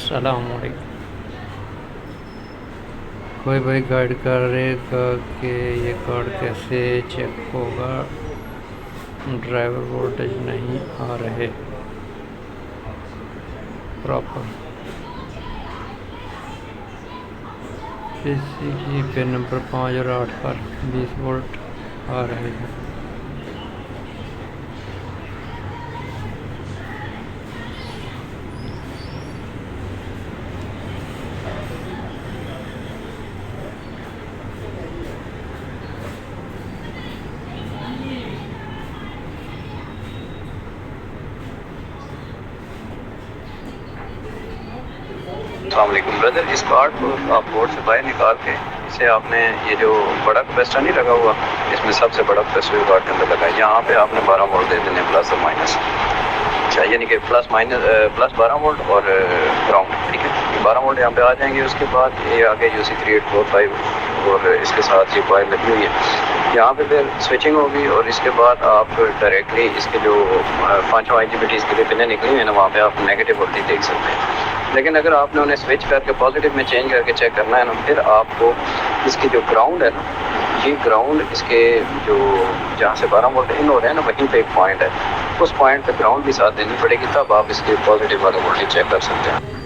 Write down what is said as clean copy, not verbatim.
अस्सलामुअलैकुम। कोई भाई गाइड करेगा कि ये कार्ड कैसे चेक होगा। ड्राइवर वोल्टेज नहीं आ रहे प्रॉपर। बेसिकली पिन नंबर 5 और 8 पर 20 वोल्ट आ रहे हैं। अस्सलामुअलैकुम ब्रदर, इस कार्ड को आप बोर्ड से बाहर निकाल के इसे आपने ये जो बड़ा कैपेसिटर नहीं लगा हुआ, इसमें सबसे बड़ा कैपेसिटर कार्ड के अंदर लगा है, यहाँ पे आपने 12 वोल्ट दे देने प्लस और माइनस। अच्छा, यानी कि प्लस 12 वोल्ट और ग्राउंड, ठीक है। 12 वोल्ट यहाँ पे आ जाएंगे। उसके बाद ये आगे UC 3845 और इसके साथ ये कॉइल लगी हुई है। यहाँ पे फिर स्विचिंग होगी और इसके बाद आप डायरेक्टली इसके जो 5 IGBT इसके लिए पिनें निकली हुई है ना, वहाँ पे आप नेगेटिव वोल्टेज देख सकते हैं। लेकिन अगर आपने उन्हें स्विच करके पॉजिटिव में चेंज करके चेक करना है ना, फिर आपको इसकी जो ग्राउंड है ना, ये ग्राउंड इसके जो जहाँ से 12 वोल्ट इन हो रहे हैं ना, वहीं पे एक पॉइंट है, उस पॉइंट पे ग्राउंड भी साथ देनी पड़ेगी, तब आप इसके पॉजिटिव वाले वोल्टेज चेक कर सकते हैं।